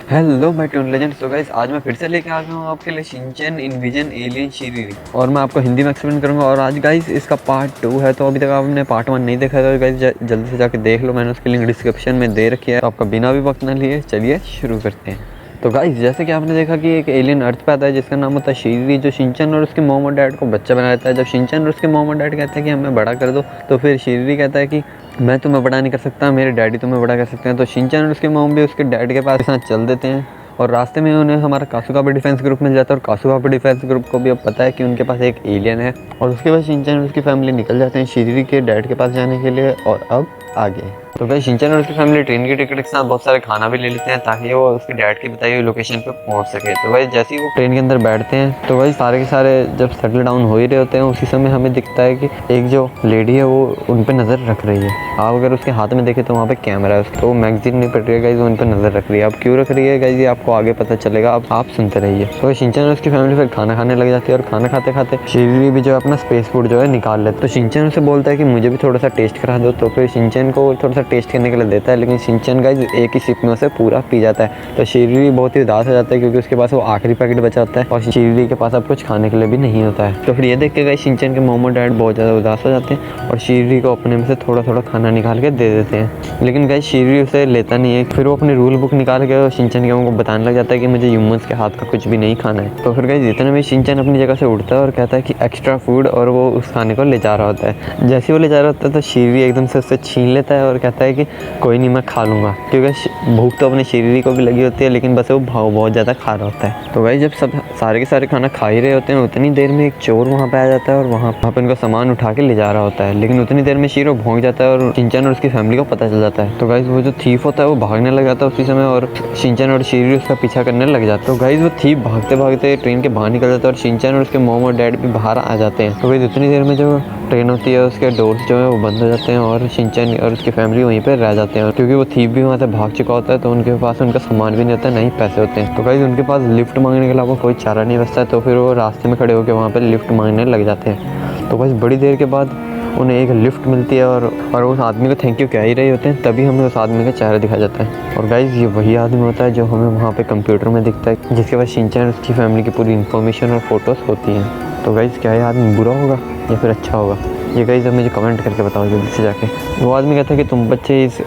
Hello my tune legends. तो guys आज मैं फिर से लेके आ गया हूँ आपके लिए शिनचैन इनविजन एलियन शिरीरी, और मैं आपको हिंदी में एक्सप्लेन करूंगा। और आज गाइस इसका पार्ट 2 है, तो अभी तक आपने पार्ट 1 नहीं देखा है तो गाइस जल्दी से जाके देख लो, मैंने उसकी लिंक डिस्क्रिप्शन में दे रखी है। तो आपका बिना भी वक्त न लिए चलिए शुरू करते हैं। तो गाइस जैसे कि आपने देखा कि एक एलियन अर्थ पे आता है जिसका नाम होता है शिरीरी, जो शिनचैन और उसके मॉम और डैड को बच्चा बना देता है। जब शिनचैन और उसके मॉम और डैड कहते हैं कि हमें बड़ा कर दो, तो फिर शिरीरी कहता है कि मैं तुम्हें बड़ा नहीं कर सकता, मेरे डैडी तुम्हें बड़ा कर सकते हैं। तो शिनचैन और उसके मॉम भी उसके डैड के पास साथ चल देते हैं, और रास्ते में उन्हें हमारा कासुकाबे डिफेंस ग्रुप मिल जाता है। और कासुकाबे डिफेंस ग्रुप को भी अब पता है कि उनके पास एक एलियन है, और उसके बाद शिनचैन और उसकी फैमिली निकल जाते हैं शिरीरी के डैड के पास जाने के लिए। और अब आगे तो भाई शिनचैन और उसकी फैमिली ट्रेन की टिकट के साथ बहुत सारे खाना भी ले लेते हैं ताकि वो उसके डैड की बताई हुई लोकेशन पे पहुंच सके। तो भाई जैसे ही वो ट्रेन के अंदर बैठते हैं तो भाई सारे के सारे जब सेटल डाउन हो ही रहे होते हैं, उसी समय हमें दिखता है कि एक जो लेडी है वो उन पर नज़र रख रही है। आप अगर उसके हाथ में देखें तो वहाँ पे कैमरा है उसका, तो मैगजीन नहीं पढ़ रही है गाइस, उन पर नज़र रख रही है। अब क्यों रख रही है गाइस ये आपको आगे पता चलेगा, अब आप सुनते रहिए। तो शिनचैन और उसकी फैमिली फिर खाना खाने लग जाती है, और खाना खाते खाते शिरीरी भी जो है अपना स्पेस फूड जो है निकाल लेते। तो शिनचैन उसे बोलता है कि मुझे भी थोड़ा सा टेस्ट करा दो, तो फिर शिनचैन को थोड़ा सा टेस्ट करने के लिए देता है, लेकिन शिनचैन गाइस एक ही सिप में उसे पूरा पी जाता है। तो शिरीरी बहुत ही उदास हो जाता है क्योंकि उसके पास वो आखिरी पैकेट बचा होता है, और शिरीरी के पास अब कुछ खाने के लिए भी नहीं होता है। तो फिर ये देख के गाइस शिनचैन के मॉम और डैड बहुत ज़्यादा उदास हो जाते हैं, और शिरीरी को अपने में से थोड़ा थोड़ा खाना निकाल के दे देते हैं। लेकिन गाइस शिरीरी उसे लेता नहीं है। फिर वो अपनी रूल बुक निकाल के शिनचैन के मॉम को बताने लग जाता है कि मुझे ह्यूमंस के हाथ का कुछ भी नहीं खाना है। तो फिर गाइस इतने में शिनचैन अपनी जगह से उठता है और कहता है कि एक्स्ट्रा फूड, और वो उस खाने को ले जा रहा होता है। जैसे ही वो ले जा रहा होता है तो शिरीरी एकदम से उससे छीन लेता है और कहता है कि कोई नहीं, मैं खा लूँगा, क्योंकि भूख तो अपने शिरीरी को भी लगी होती है, लेकिन बस वो बहुत ज़्यादा खा रहा होता है। तो भाई जब सब सारे के सारे खाना खा ही रहे होते हैं, उतनी देर में एक चोर वहाँ पे आ जाता है और वहाँ पे उनका सामान उठा के ले जा रहा होता है। लेकिन उतनी देर में शीरो भौंक जाता है और शिनचैन और उसकी फैमिली को पता चल जाता है। तो गाइस वो जो थीफ होता है वो भागने लग जाता है उसी समय, और शिनचैन और शिरीरी उसका पीछा करने लग जाते हैं। तो गाइस वो थीफ भागते भागते ट्रेन के बाहर निकल जाता है, और शिनचैन और उसके मॉम और डैड भी बाहर आ जाते हैं। तो गाइस उतनी देर में जो ट्रेन होती है उसके डोर्स जो है वो बंद हो जाते हैं, और शिनचैन और उसकी फैमिली वहीं पर रह जाते हैं, क्योंकि वो थीफ भी वहाँ से भाग चुका होता है। तो उनके पास उनका सामान भी नहीं होता है, नहीं पैसे होते हैं। तो गाइस उनके पास लिफ्ट मांगने के अलावा कोई चारा नहीं बचता है, तो फिर वो रास्ते में खड़े होकर वहाँ पर लिफ्ट मांगने लग जाते हैं। तो गाइस बड़ी देर के बाद उन्हें एक लिफ्ट मिलती है, और उस आदमी को थैंक यू कह ही रहे होते हैं, तभी हमें उस आदमी का चेहरा दिखा जाता है। और गाइस ये वही आदमी होता है जो हमें वहाँ पे कंप्यूटर में दिखता है, जिसके पास शिनचैन और उसकी फैमिली की पूरी इन्फॉर्मेशन और फोटोज़ होती हैं। तो गाइस क्या ये आदमी बुरा होगा या फिर अच्छा होगा, ये गाइस अब मुझे कमेंट करके बताओ जल्दी से जाके। वो आदमी कहता है कि तुम बच्चे इस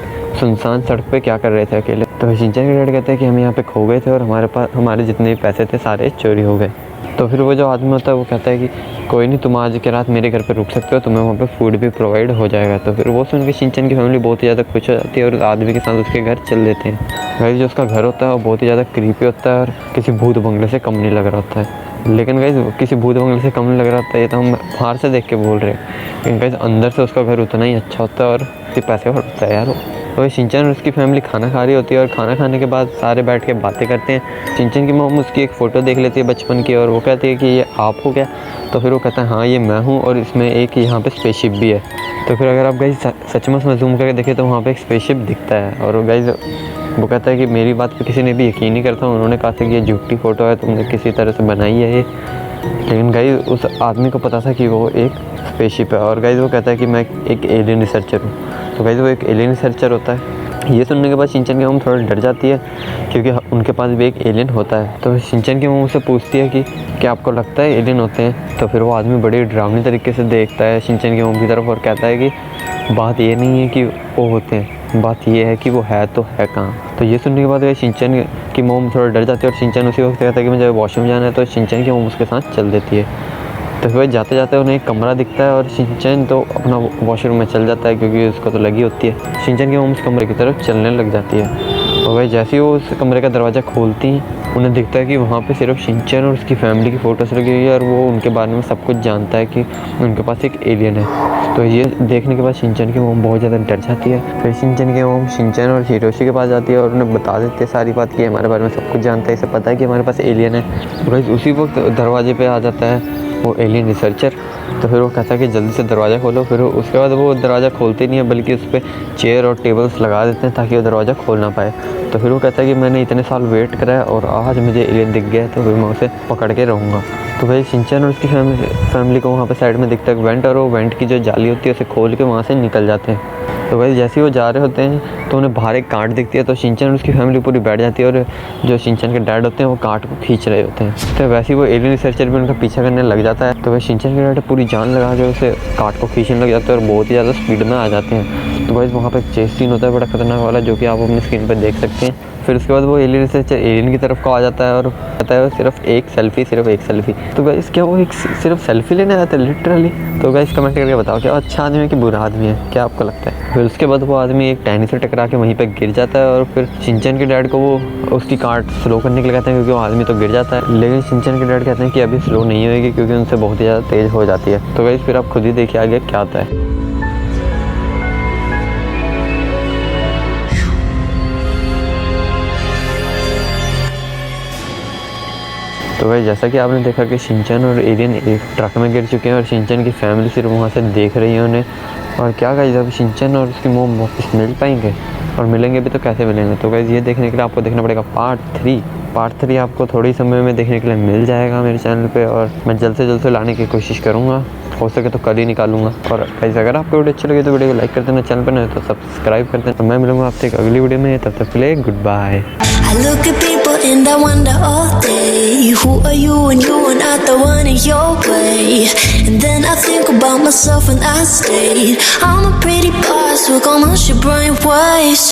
सुनसान सड़क पे क्या कर रहे थे अकेले। तो शिनचैन के डैड कहते हैं कि हम यहाँ पे खो गए थे, और हमारे जितने भी पैसे थे सारे चोरी हो गए। तो फिर वो जो आदमी होता है वो कहता है कि कोई नहीं, तुम आज की रात मेरे घर पे रुक सकते हो, तुम्हें वहाँ पे फूड भी प्रोवाइड हो जाएगा। तो फिर वो सुन के शिनचैन की फैमिली बहुत ही ज़्यादा खुश हो जाती है, और आदमी के साथ उसके घर चल देते हैं। गाइस जो उसका घर होता है वो बहुत ही ज़्यादा क्रीपी होता है, और किसी भूत बंगले से कम नहीं लग रहा होता है। लेकिन गाइस किसी भूत बंगले से कम नहीं लग रहा होता है, ये तो हम बाहर से देख के बोल रहे हैं, लेकिन गाइस अंदर से उसका घर उतना ही अच्छा होता है, और पैसे होता है यार। तो शिनचैन और उसकी फैमिली खाना खा रही होती है, और खाना खाने के बाद सारे बैठ के बातें करते हैं। शिनचैन की मॉम उसकी एक फ़ोटो देख लेती है बचपन की, और वो कहती है कि ये आप हो क्या। तो फिर वो कहता है हाँ ये मैं हूँ, और इसमें एक यहाँ पे स्पेसशिप भी है। तो फिर अगर आप गाइस सच में जूम करके देखें तो वहाँ पे एक स्पेसशिप दिखता है, और गाइस वो कहता है कि मेरी बात पे किसी ने भी यकीन नहीं करता, उन्होंने कहा था कि ये झूठी फ़ोटो है, तुमने किसी तरह से बनाई है ये। लेकिन गाइस उस आदमी को पता था कि वो एक स्पेसशिप है, और गाइस वो कहता है कि मैं एक एलियन रिसर्चर हूँ। तो गाइस वो एक एलियन रिसर्चर होता है। ये सुनने के बाद शिनचैन की मॉम थोड़ा डर जाती है, क्योंकि उनके पास भी एक एलियन होता है। तो शिनचैन की मॉम उससे पूछती है कि क्या आपको लगता है एलियन होते हैं। तो फिर वो आदमी बड़ी डरावनी तरीके से देखता है शिनचैन की मॉम की तरफ, और कहता है कि बात ये नहीं है कि वो होते हैं, बात ये है कि वो है तो है कहाँ। तो ये सुनने के बाद शिनचैन की मॉम थोड़ा डर जाती है, और शिनचैन उसी वक्त कहता है कि मुझे वॉशरूम जाना है। तो शिनचैन की मॉम उसके साथ चल देती है। तो फिर जाते जाते उन्हें एक कमरा दिखता है, और शिनचैन तो अपना वॉशरूम में चल जाता है, क्योंकि उसको तो लगी होती है। शिनचैन की मॉम उस कमरे की तरफ चलने लग जाती है, और भाई जैसे ही वो उस कमरे का दरवाज़ा खोलती हैं उन्हें दिखता है कि वहाँ पे सिर्फ शिनचैन और उसकी फैमिली की फ़ोटोज़ लगी हुई है, और वो उनके बारे में सब कुछ जानता है कि उनके पास एक एलियन है। तो ये देखने के बाद शिनचैन की मॉम बहुत ज़्यादा डर जाती है। फिर शिनचैन की मॉम शिनचैन और हिरोशी के पास जाती है, और उन्हें बता देती है सारी बात कि हमारे बारे में सब कुछ जानता है, इसे पता है कि हमारे पास एलियन है। तो भाई उसी वक्त दरवाजे पर आ जाता है वो एलियन रिसर्चर। तो फिर वो कहता है कि जल्दी से दरवाज़ा खोलो। फिर उसके बाद वो दरवाज़ा खोलते नहीं है, बल्कि उस पर चेयर और टेबल्स लगा देते हैं ताकि वो दरवाज़ा खोल ना पाए। तो फिर वो कहता है कि मैंने इतने साल वेट करा है, और आज मुझे एलियन दिख गया है, तो फिर मैं उसे पकड़ के रहूँगा। तो भाई शिनचैन और उसकी फैमिली को वहाँ पे साइड में दिखता है वेंट, और वो वेंट की जो जाली होती है उसे खोल के वहाँ से निकल जाते हैं। तो भाई जैसे ही वो जा रहे होते हैं तो उन्हें बाहर एक कांट दिखती है, तो शिनचैन और उसकी फैमिली पूरी बैठ जाती है, और जो शिनचैन के डैड होते हैं वो कांट को खींच रहे होते हैं। तो वैसे ही वो एलियन रिसर्चर भी उनका पीछा करने लग जाता है। तो भाई शिनचैन के डैड पूरी जान लगा के उसे कांट को खींचने लग जाते हैं और बहुत ही ज़्यादा स्पीड में आ जाते हैं। तो भाई वहाँ पर एक चेस सीन होता है बड़ा खतरनाक वाला, जो कि आप अपनी स्क्रीन पर देख सकते हैं। फिर उसके बाद वो एलियन रिसर्चर एलियन की तरफ को आ जाता है और कहता है सिर्फ एक सेल्फी। तो गाइस क्या वो एक सिर्फ सेल्फी लेने आता है लिटरली? तो गाइस कमेंट करके बताओ क्या अच्छा आदमी है कि बुरा आदमी है, क्या आपको लगता है? फिर उसके बाद वो आदमी एक टहनी से टकरा के वहीं पे गिर जाता है, और फिर शिनचैन के डैड को वो उसकी कार्ट स्लो करने के लिए कहते हैं, क्योंकि वो आदमी तो गिर जाता है। लेकिन शिनचैन के डैड कहते हैं कि अभी स्लो नहीं होगी, क्योंकि उनसे बहुत ही ज़्यादा तेज़ हो जाती है। तो गाइस फिर आप खुद ही देखिए आगे क्या आता है। तो भाई जैसा कि आपने देखा कि शिनचैन और एलियन एक ट्रक में गिर चुके हैं, और शिनचैन की फैमिली सिर्फ वहाँ से देख रही है उन्हें। और क्या गाइस अब शिनचैन और उसकी मोम वापस मिल पाएंगे, और मिलेंगे भी तो कैसे मिलेंगे? तो गाइस ये देखने के लिए आपको देखना पड़ेगा पार्ट 3 आपको थोड़ी समय में देखने के लिए मिल जाएगा मेरे चैनल पे, और मैं जल्द से जल्द से लाने की कोशिश करूँगा, हो सके तो कल ही निकालूंगा। और गाइस अगर आपको वीडियो अच्छी लगी तो वीडियो को लाइक कर देना, चैनल पर नहीं तो सब्सक्राइब कर देना। मैं मिलूंगा आपसे एक अगली वीडियो में, तब तक के लिए good bye. I look at people and I wonder all day, who are you and you are not the one in your way. And then I think about myself and I stayed. I'm a pretty boss, look on my shit bright ways.